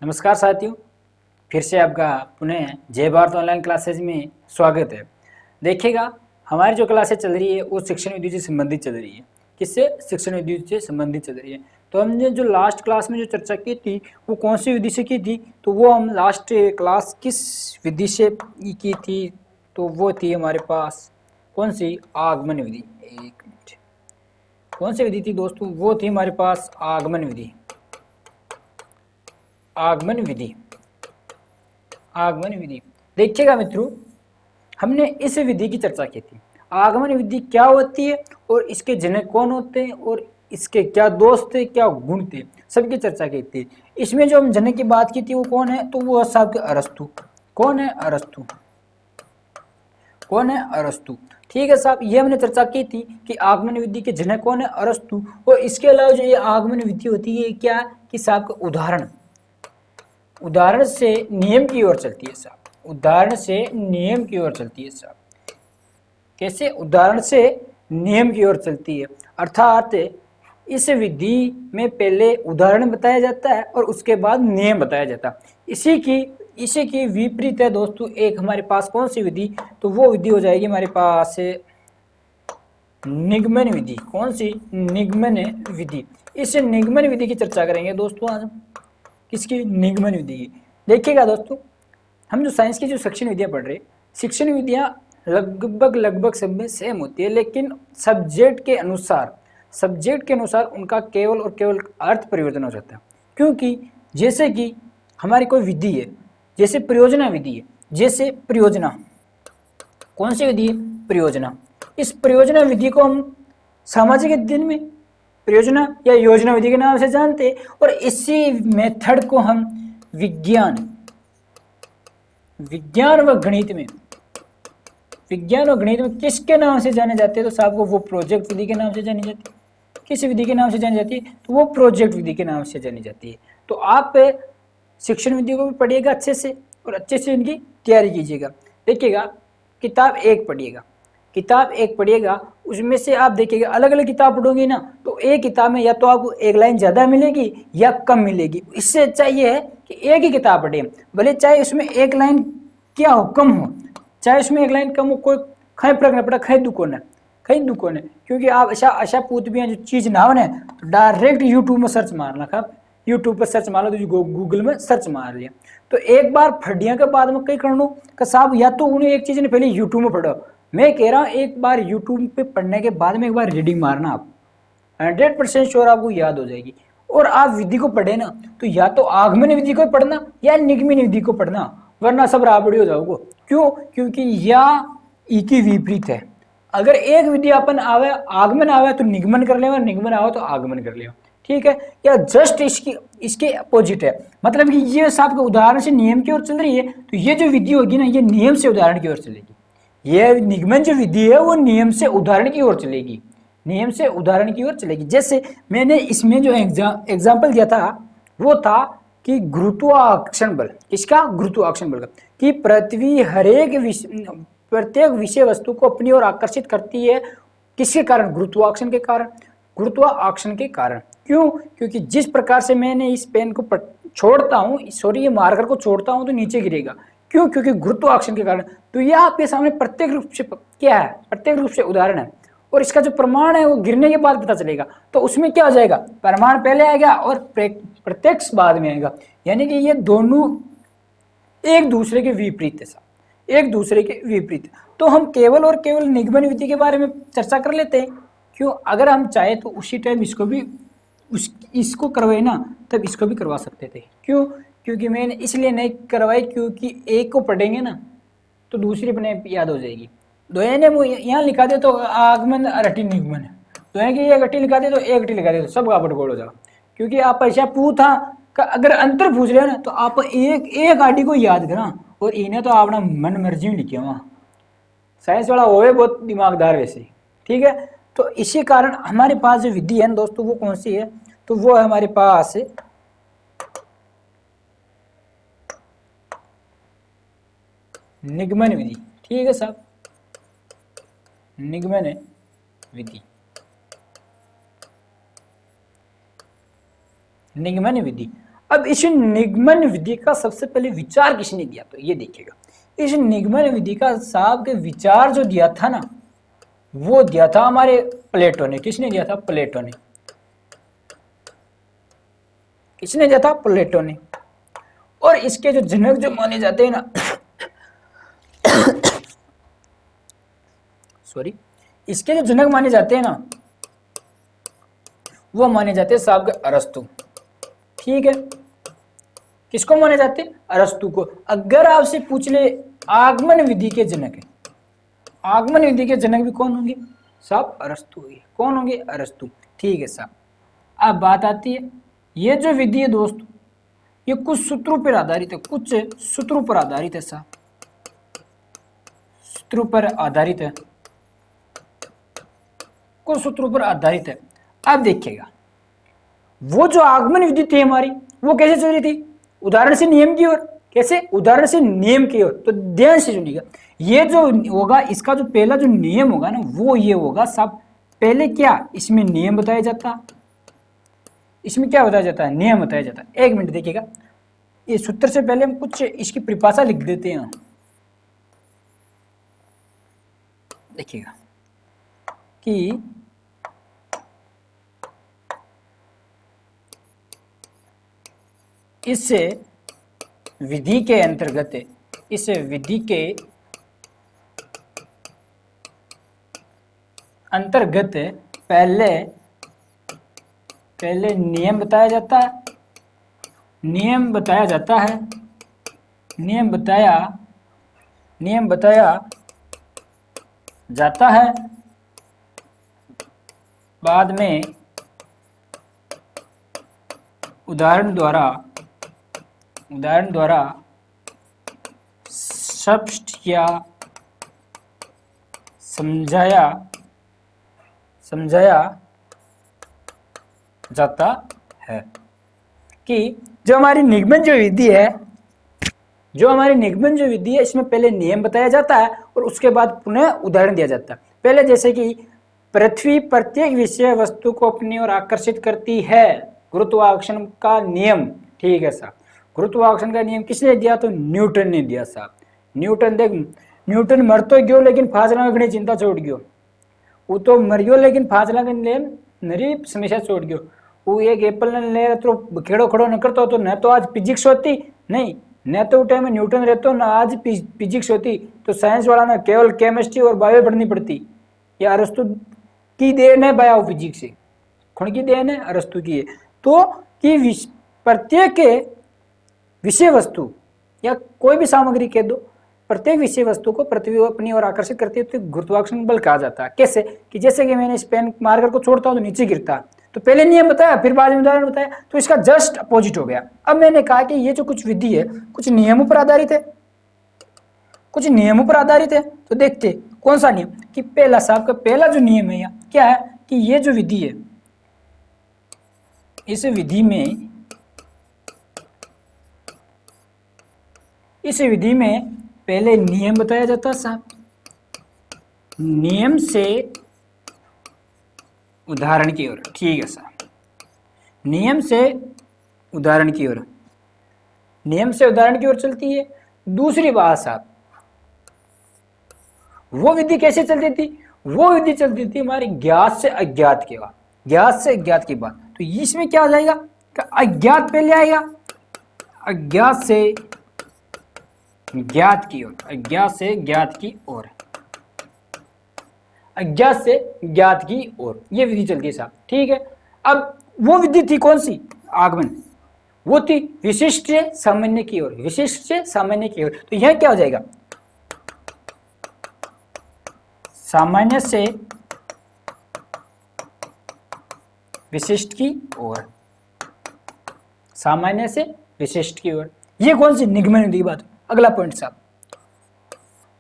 नमस्कार साथियों, फिर से आपका पुनः जय भारत ऑनलाइन क्लासेज में स्वागत है। देखिएगा, हमारी जो क्लासेज चल रही है वो शिक्षण विधि से संबंधित चल रही है। किससे? शिक्षण विधि से संबंधित चल रही है। तो हमने जो लास्ट क्लास में जो चर्चा की थी वो कौन सी विधि से की थी? तो वो हम लास्ट क्लास किस विधि से की थी? तो वो थी हमारे पास कौन सी? आगमन विधि। एक मिनट, कौन सी विधि थी दोस्तों? वो थी हमारे पास आगमन विधि। आगमन विधि, आगमन विधि। देखिएगा मित्रों, हमने इस विधि की चर्चा की थी। आगमन विधि क्या होती है और इसके जनक कौन होते हैं और इसके क्या दोष थे, क्या गुण थे, सबकी चर्चा की थी। इसमें जो हम जनक की बात की थी वो कौन है? तो वो साहब के अरस्तु। कौन है? अरस्तु। कौन है? अरस्तु। ठीक है साहब, ये हमने चर्चा की थी कि आगमन विधि के जनक कौन है? अरस्तु। और इसके अलावा जो ये आगमन विधि होती है क्या कि साहब का उदाहरण से नियम की ओर चलती है साहब। उदाहरण से नियम की ओर चलती है साहब। कैसे? उदाहरण से नियम की ओर चलती है, अर्थात इस विधि में पहले उदाहरण बताया जाता है और उसके बाद नियम बताया जाता है। इसी की विपरीत है दोस्तों एक हमारे पास कौन सी विधि? तो वो विधि हो जाएगी हमारे पास निगमन विधि। कौन सी? निगमन विधि। इस निगमन विधि की चर्चा करेंगे दोस्तों आज हम। किसकी? निगमन विधि की। देखिएगा दोस्तों, हम जो साइंस की जो शिक्षण विधियां पढ़ रहे हैं, शिक्षण विधियां लगभग सब में सेम होती है, लेकिन सब्जेक्ट के अनुसार उनका केवल और केवल अर्थ परिवर्तन हो जाता है। क्योंकि जैसे कि हमारी कोई विधि है, जैसे परियोजना विधि है, जैसे परियोजना, कौन सी विधि है? परियोजना। इस परियोजना विधि को हम सामाजिक अध्ययन में परियोजना या योजना विधि के नाम से जानते हैं, और इसी मेथड को हम विज्ञान व गणित में किसके नाम से जाने जाते हैं? तो साहब को वो प्रोजेक्ट विधि के नाम से जानी जाती है। किस विधि के नाम से जानी जाती है? तो वो प्रोजेक्ट विधि के नाम से जानी जाती है। तो आप शिक्षण विधि को भी पढ़िएगा अच्छे से और अच्छे से इनकी तैयारी कीजिएगा। देखिएगा, किताब एक पढ़िएगा, उसमें से आप देखिएगा अलग अलग किताब पढ़ोगे ना तो एक किताब में या तो आपको एक लाइन ज़्यादा मिलेगी या कम मिलेगी। इससे अच्छा ये है कि एक ही किताब पढ़े, भले चाहे उसमें एक लाइन क्या हो, कम हो, चाहे उसमें एक लाइन कम हो, कोई खै फर्क न पड़ा, खै दुकोन है। क्योंकि आप अशा पूछ भी जो चीज़ ना हो ना तो डायरेक्ट यूट्यूब में सर्च मारना। खब यूट्यूब पर सर्च मार लो तो गूगल में सर्च मार लिया, तो एक बार फटिया के बाद में कई कर लो कि साहब या तो उन्हें एक चीज़ ने पहले यूट्यूब में पढ़ो। मैं कह रहा हूँ एक बार यूट्यूब पे पढ़ने के बाद में एक बार रीडिंग मारना, आप 100% श्योर आपको याद हो जाएगी। और आप विधि को पढ़े ना तो या तो आगमन विधि को पढ़ना या निगमन विधि को पढ़ना, वरना सब राबड़ी हो जाओगे। क्यों? क्योंकि या ई की विपरीत है। अगर एक विधि अपन आवे आगमन आवे तो निगमन कर ले, निगमन आवे तो आगमन कर ले। ठीक है? या जस्ट इसके अपोजिट है। मतलब कि ये साहब के उदाहरण से नियम की ओर चल रही है, तो ये जो विधि होगी ना ये नियम से उदाहरण की ओर चलेगी। ये निगमन जो विधि है वो नियम से उदाहरण की ओर चलेगी, नियम से उदाहरण की ओर चलेगी। जैसे मैंने इसमें जो एग्जाम्पल दिया था वो था कि गुरुत्वाकर्षण बल। किसका? गुरुत्वाकर्षण बल का। कि पृथ्वी प्रत्येक विषय वस्तु को अपनी ओर आकर्षित करती है। किसके कारण? गुरुत्वाकर्षण के कारण। गुरुत्वाकर्षण के कारण क्यों? क्योंकि जिस प्रकार से मैंने इस पेन को छोड़ता हूँ, सॉरी ये मार्कर को छोड़ता हूँ तो नीचे गिरेगा। क्यों? क्योंकि गुरुत्वाकर्षण के कारण। तो यह आपके सामने प्रत्येक रूप से क्या है? प्रत्येक रूप से उदाहरण है। और इसका जो प्रमाण है वो गिरने के बाद पता चलेगा। तो उसमें क्या हो जाएगा? प्रमाण पहले आएगा और प्रत्यक्ष बाद में आएगा। यानी कि ये दोनों एक दूसरे के विपरीत है साहब, एक दूसरे के विपरीत। तो हम केवल और केवल निगमन विधि के बारे में चर्चा कर लेते हैं। क्यों? अगर हम चाहे तो उसी टाइम इसको करवाए ना तब इसको भी करवा सकते थे। क्यों? क्योंकि मैंने इसलिए नहीं करवाई क्योंकि एक को पढ़ेंगे ना तो दूसरी अपने याद हो जाएगी। दोहे ने वो यहाँ लिखा दे तो आगमन अरटी निगमन है, दोहे की एक अट्टी लिखा दे तो एक अट्टी लिखा दे तो सब गापट गोल हो जाओ। क्योंकि आप ऐसा पूछा अगर अंतर पूछ रहे हो ना तो आप एक आटी को याद करा और इन्हें तो अपना मन मर्जी में लिखे वहाँ। साइंस वाला होवे बहुत दिमागदार वैसे। ठीक है? तो इसी कारण हमारे पास जो विधि है दोस्तों वो कौन सी है? तो वो है हमारे पास निगमन विधि। ठीक है साहब, निगमन विधि। निगमन विधि। अब इस निगमन विधि का सबसे पहले विचार किसने दिया, तो ये देखिएगा, इस निगमन विधि का साहब के विचार जो दिया था ना, वो दिया था हमारे प्लेटो ने। किसने दिया था? प्लेटो ने। किसने दिया था? प्लेटो ने। और इसके जो जनक जो माने जाते हैं ना सॉरी, इसके जो जनक माने जाते हैं ना, वो माने जाते हैं साहब के अरस्तु। ठीक है, किसको माने जाते हैं? अरस्तु को। अगर आपसे पूछ ले आगमन विधि के जनक है, आगमन विधि के जनक भी कौन होंगे साहब? अरस्तु ही। कौन होंगे? अरस्तु। ठीक है साहब। अब बात आती है, ये जो विधि है दोस्तों, ये कुछ सूत्रों पर आधारित है, कुछ सूत्रों पर आधारित है साहब, सूत्रों पर आधारित है, कुछ सूत्रों पर आधारित है। अब देखिएगा, वो जो आगमन विधि थी हमारी, वो कैसे चल रही थी? उदाहरण से नियम की ओर। कैसे? उदाहरण से नियम की ओर। तो ध्यान से सुनिएगा, ये जो होगा, इसका जो पहला जो नियम होगा ना, वो ये होगा साहब, पहले क्या इसमें नियम बताया जाता, इसमें क्या बताया जाता है? नियम बताया जाता है। एक मिनट देखिएगा, ये सूत्र से पहले हम कुछ इसकी परिभाषा लिख देते हैं। देखिएगा कि इस विधि के अंतर्गत, इस विधि के अंतर्गत पहले नियम बताया जाता है, नियम बताया जाता है, नियम बताया जाता है, बाद में उदाहरण द्वारा स्पष्ट या समझाया जाता है कि जो हमारी निगमन जो विधि है, इसमें पहले नियम बताया जाता है और उसके बाद पुनः उदाहरण दिया जाता है। पहले जैसे कि पृथ्वी प्रत्येक विषय वस्तु को अपनी ओर आकर्षित करती है, गुरुत्वाकर्षण का नियम। ठीक है साहब, गुरुत्वाकर्षण का नियम किसने दिया? तो न्यूटन ने दिया साहब। न्यूटन मर तो गयो लेकिन फासला में घणी चिंता छोड़ गयो। वो तो मर गयो लेकिन फासला के लिए नरी समस्या छोड़ गयो। वो एक एप्पल ने ले तो खेड़ो खड़ो न करता तो न तो आज फिजिक्स होती, नहीं न तो टाइम में न्यूटन रहते ना आज फिजिक्स होती। तो साइंस वाला ने केवल केमिस्ट्री और बायो पढ़नी पड़ती। ये अरस्तु की देन है बायो फिजिक्स से, कौन की देन है? अरस्तु की है। तो कि प्रत्येक विषय वस्तु या कोई भी सामग्री कह दो, प्रत्येक विषय वस्तु को पृथ्वी अपनी ओर आकर्षित करती है, तो गुरुत्वाकर्षण बल कहा जाता है। कैसे? कि जैसे कि मैंने इस पेन मार्कर को छोड़ता हूं तो नीचे गिरता, तो पहले नियम बताया फिर बाद में उदाहरण बताया, तो इसका जस्ट अपोजिट हो गया। अब मैंने कहा कि ये जो कुछ विधि है कुछ नियमों पर आधारित है, कुछ नियमों पर आधारित है। तो देखते कौन सा नियम, कि पहला साहब का पहला जो नियम है यहाँ क्या है, कि ये जो विधि है, इस विधि में पहले नियम बताया जाता है साहब, नियम से उदाहरण की ओर। ठीक है साहब, नियम से उदाहरण की ओर, नियम से उदाहरण की ओर चलती है। दूसरी बात साहब, वो विधि कैसे चलती थी? वो विधि चलती थी हमारी ज्ञात से अज्ञात के बाद, ज्ञात से अज्ञात की बात। तो इसमें क्या आ जाएगा? अज्ञात पहले आएगा, अज्ञात से ज्ञात की ओर, अज्ञात से ज्ञात की ओर, अज्ञात से ज्ञात की ओर, ये विधि चलती है साहब। ठीक है, अब वो विधि थी कौन सी? आगमन। वो थी विशिष्ट से सामान्य की ओर, विशिष्ट से सामान्य की ओर। तो यह क्या हो जाएगा? सामान्य से विशिष्ट की ओर, सामान्य से विशिष्ट की ओर। ये कौन सी? निगमन विधि की बात। अगला पॉइंट साहब,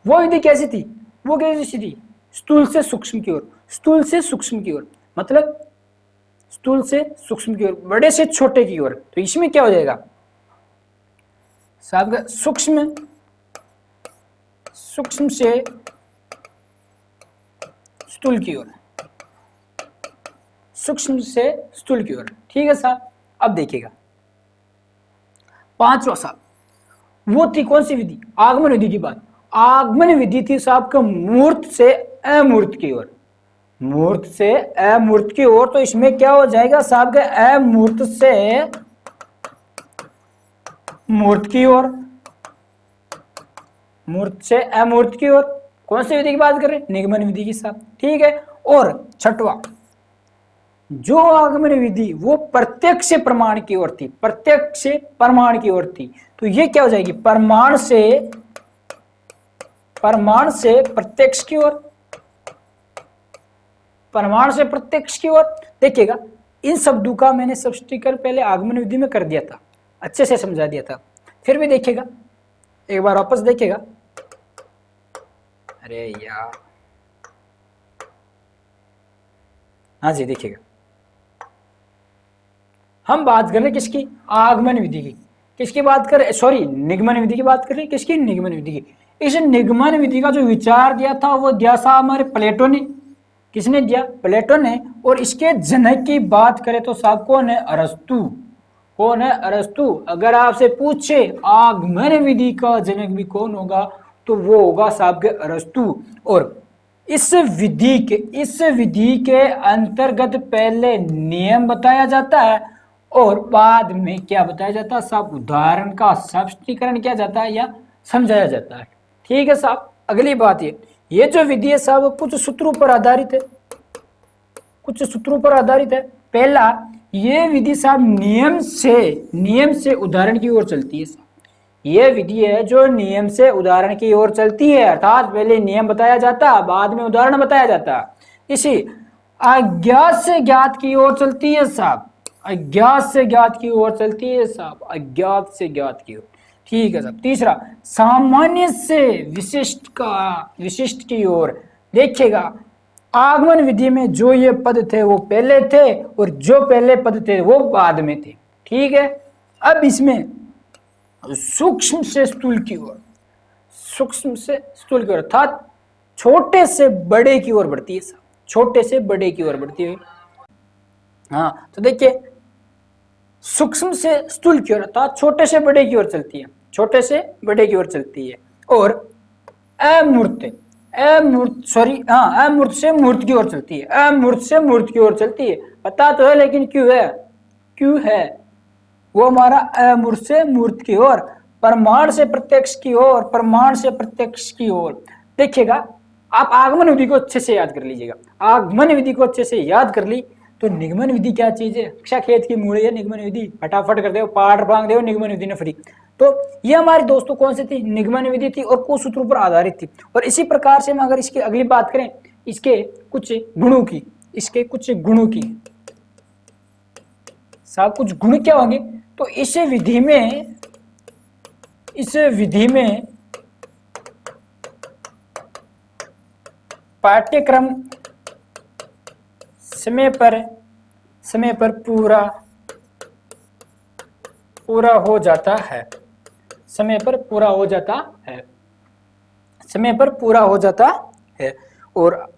वो विधि कैसी थी? वो कैसी थी? स्थूल से सूक्ष्म की ओर, स्थूल से सूक्ष्म की ओर, मतलब स्थूल से सूक्ष्म की ओर, बड़े से छोटे की ओर। तो इसमें क्या हो जाएगा साहब? सूक्ष्म, सूक्ष्म से स्थूल की ओर, सूक्ष्म से स्थूल की ओर। ठीक है साहब, अब देखिएगा पांचवा साहब वो थी कौन सी विधि, आगमन विधि की बात। आगमन विधि थी साहब का मूर्त से अमूर्त की ओर, मूर्त से अमूर्त की ओर। तो इसमें क्या हो जाएगा साहब के अमूर्त से मूर्त की ओर, मूर्त से अमूर्त की ओर। कौन सी विधि की बात कर रहे हैं, निगमन विधि की साहब, ठीक है। और छठवा, जो आगमन विधि वो प्रत्यक्ष प्रमाण की ओर थी, प्रत्यक्ष प्रमाण की ओर थी। तो ये क्या हो जाएगी, प्रमाण से प्रत्यक्ष की ओर, प्रमाण से प्रत्यक्ष की ओर। देखिएगा इन शब्दों का मैंने स्पष्टीकरण पहले आगमन विधि में कर दिया था, अच्छे से समझा दिया था। फिर भी देखिएगा एक बार वापस देखिएगा। अरे यार, हाँ जी देखिएगा, हम बात कर रहे हैं किसकी, आगमन विधि की। किसकी बात कर रहे, सॉरी निगमन विधि की बात कर रहे हैं, किसकी, निगमन विधि की। इस निगमन विधि का जो विचार दिया था वो दिया था हमारे प्लेटो ने। किसने दिया, प्लेटो ने। और इसके जनक की बात करें तो साहब कौन है, अरस्तु। कौन है, अरस्तु। अगर आपसे पूछे आगमन विधि का जनक भी कौन होगा तो वो होगा साहब के अरस्तु। और इस विधि के अंतर्गत पहले नियम बताया जाता है और बाद में क्या बताया जाता है साहब, उदाहरण का स्पष्टीकरण किया जाता है या समझाया जाता है। ठीक है साहब। अगली बात ये जो विधि है साहब कुछ सूत्रों पर आधारित है, कुछ सूत्रों पर आधारित है। पहला, ये विधि साहब नियम से उदाहरण की ओर चलती है। ये विधि है जो नियम से उदाहरण की ओर चलती है, अर्थात पहले नियम बताया जाता बाद में उदाहरण बताया जाता। इसी अज्ञात से ज्ञात की ओर चलती है साहब, अज्ञात से ज्ञात की ओर चलती है साहब, अज्ञात से ज्ञात की ओर। ठीक है साहब। तीसरा, सामान्य से विशिष्ट की ओर। देखिएगा आगमन विधि में जो ये पद थे वो पहले थे और जो पहले पद थे वो बाद में थे। ठीक है। अब इसमें सूक्ष्म से स्थूल की ओर, सूक्ष्म से स्थूल की ओर अर्थात छोटे से बड़े की ओर बढ़ती है, छोटे से बड़े की ओर बढ़ती है। हाँ तो देखिए सूक्ष्म से स्थूल की ओर अर्थात छोटे से बड़े की ओर चलती है, छोटे से बड़े की ओर चलती है। और अमूर्त से मूर्त की ओर चलती है, अमूर्त से मूर्त की ओर चलती है। पता तो है लेकिन क्यों है वो हमारा अमूर्त से मूर्त की ओर, प्रमाण से प्रत्यक्ष की ओर, प्रमाण से प्रत्यक्ष की ओर। देखिएगा आप आगमन विधि को अच्छे से याद कर लीजिएगा, आगमन विधि को अच्छे से याद कर ली तो निगमन विधि क्या चीज है, कक्षा खेत की मूड़ी है निगमन विधि, फटाफट कर दो, पाठ भांग दो, निगमन विधि ने फ्री। तो ये हमारी दोस्तों कौन सी थी, निगमन विधि थी और कुछ सूत्रों पर आधारित थी। और इसी प्रकार से हम अगर इसकी अगली बात करें इसके कुछ गुणों की, इसके कुछ गुणों की साहब, कुछ गुण क्या होंगे तो इस विधि में पाठ्यक्रम समय पर पूरा हो जाता है, समय पर पूरा हो जाता है, समय पर पूरा हो जाता है। और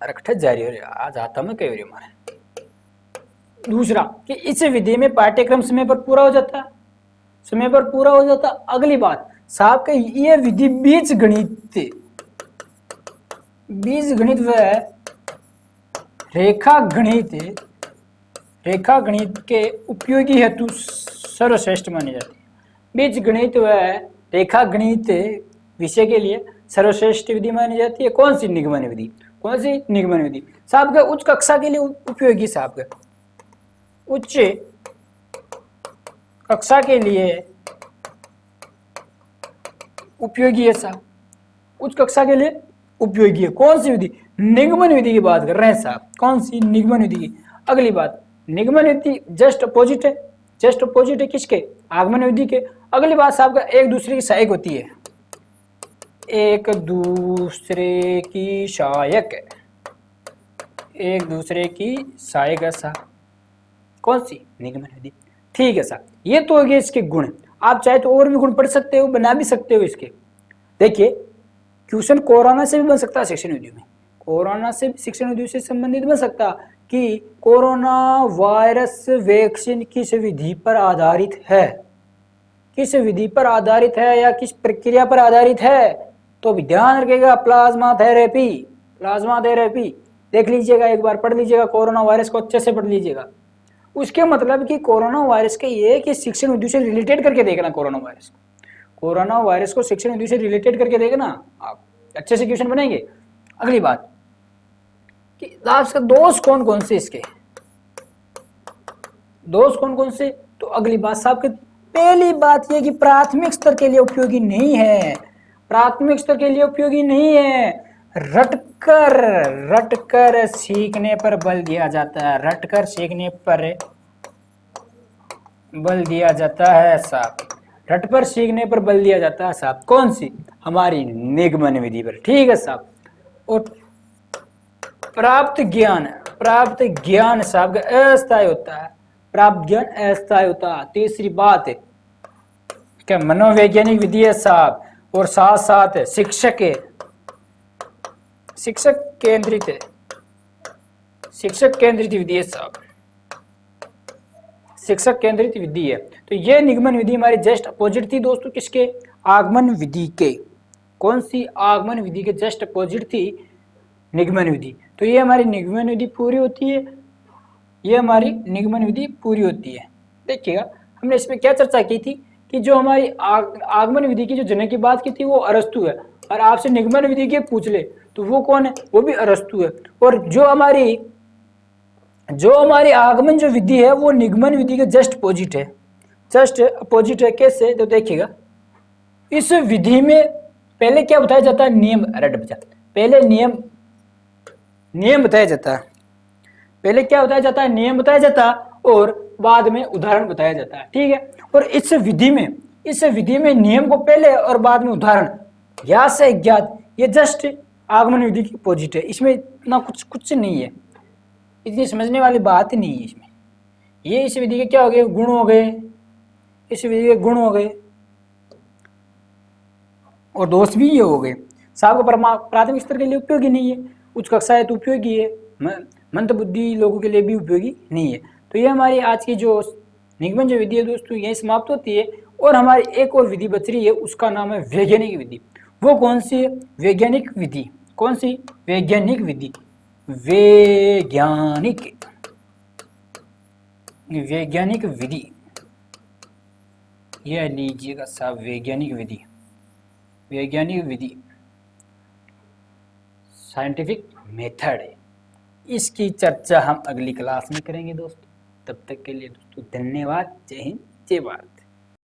रखते जारी हो रहा आज आता में कई हमारे। दूसरा कि इस विधि में पाठ्यक्रम समय पर पूरा हो जाता है, समय पर पूरा हो जाता। अगली बात साहब का ये विधि बीज गणित व रेखा गणित के उपयोगी हेतु सर्वश्रेष्ठ मानी जाती है। बीज गणित व रेखा गणित विषय के लिए सर्वश्रेष्ठ विधि मानी जाती है। कौन सी, निगमन विधि। कौन सी, निगमन विधि। साहब का उच्च कक्षा के लिए उपयोगी, साहब का उच्च कक्षा के लिए उपयोगी है साहब, उच्च कक्षा के लिए उपयोगी है। कौन सी विधि, निगमन विधि की बात कर रहे हैं साहब। कौन सी, निगमन विधि की। अगली बात, निगमन विधि जस्ट अपोजिट है, जस्ट अपोजिट है किसके, आगमन विधि के। अगली बात साहब का एक दूसरे की सहायक होती है, एक दूसरे की सहायक है, एक दूसरे की सहायक है साहब। कौन सी, निगमन विधि। ठीक है साहब। ये तो हो गए इसके गुण। आप चाहे तो और भी गुण पढ़ सकते हो, बना भी सकते हो इसके। देखिए क्वेश्चन कोरोना से भी बन सकता है सेक्शन विधि में, कोरोना से भी शिक्षण विधि से संबंधित बन सकता कि कोरोना वायरस वैक्सीन किस विधि पर आधारित है, किस विधि पर आधारित है या किस प्रक्रिया पर आधारित है। तो भी ध्यान रखिएगा, प्लाज्मा थेरेपी, प्लाज्मा थेरेपी देख लीजिएगा, एक बार पढ़ लीजिएगा, कोरोना वायरस को अच्छे से पढ़ लीजिएगा। उसके मतलब कि कोरोना वायरस के ये कि शिक्षण विधि से रिलेटेड करके देखना, कोरोना वायरस को शिक्षण विधि से रिलेटेड करके देखना, आप अच्छे से क्वेश्चन बनेंगे। अगली बात कि आपके दोष कौन कौन से, इसके दोष कौन कौन से। तो अगली बात साहब के पहली बात यह कि प्राथमिक स्तर के लिए उपयोगी नहीं है, प्राथमिक स्तर के लिए उपयोगी नहीं है। रटकर सीखने पर बल दिया जाता है, रटकर सीखने पर बल दिया जाता है साहब, रट पर सीखने पर बल दिया जाता है साहब। कौन सी, हमारी निगमन विधि पर, ठीक है साहब। और प्राप्त ज्ञान साहब अस्थायी होता है, प्राप्त ज्ञान अस्थायी होता है। तीसरी बात है क्या, मनोवैज्ञानिक विधि है साहब, और साथ साथ शिक्षक केंद्रित विधि है साहब, शिक्षक केंद्रित विधि है। तो ये निगमन विधि हमारी जस्ट अपोजिट थी दोस्तों, किसके, आगमन विधि के। कौन सी, आगमन विधि के जस्ट अपोजिट थी निगमन विधि। तो ये हमारी निगमन विधि पूरी होती है, ये हमारी निगमन विधि पूरी होती है। देखिएगा हमने इसमें क्या चर्चा की थी कि जो हमारी आगमन विधि की जो जनक की बात की थी वो अरस्तु है, और आपसे निगमन विधि के पूछ ले तो वो कौन है, वो भी अरस्तु है। और जो हमारी आगमन जो विधि है वो निगमन विधि के जस्ट अपोजिट है, जस्ट अपोजिट है। कैसे, तो देखिएगा इस विधि में पहले क्या बताया जाता है, नियम, पहले नियम बताया जाता है, पहले क्या बताया जाता है, नियम बताया जाता है, और बाद में उदाहरण बताया जाता है, ठीक है। और इस विधि में नियम को पहले और बाद में उदाहरण, ज्ञात से ज्ञात, ये जस्ट आगमन विधि की अपोजिट है। इसमें इतना कुछ नहीं है, इतनी समझने वाली बात ही नहीं है इसमें। ये इस विधि के क्या हो गए, गुण हो गए, इस विधि के गुण हो गए, और दोष भी ये हो गए साहब। को प्राथमिक स्तर के लिए उपयोगी नहीं है, उच्च कक्षा है तो उपयोगी है, मंद बुद्धि लोगों के लिए भी उपयोगी नहीं है। तो ये हमारी आज की जो निगमन जो विधि है दोस्तों यही समाप्त होती है। और हमारी एक और विधि बच रही है, उसका नाम है वैज्ञानिक विधि। वो कौन सी है, वैज्ञानिक विधि। कौन सी, वैज्ञानिक विधि, वैज्ञानिक विधि, यह लीजिएगा साहब, वैज्ञानिक विधि साइंटिफिक मेथड है। इसकी चर्चा हम अगली क्लास में करेंगे दोस्तों। तब तक के लिए दोस्तों धन्यवाद। जय हिंद, जय भारत।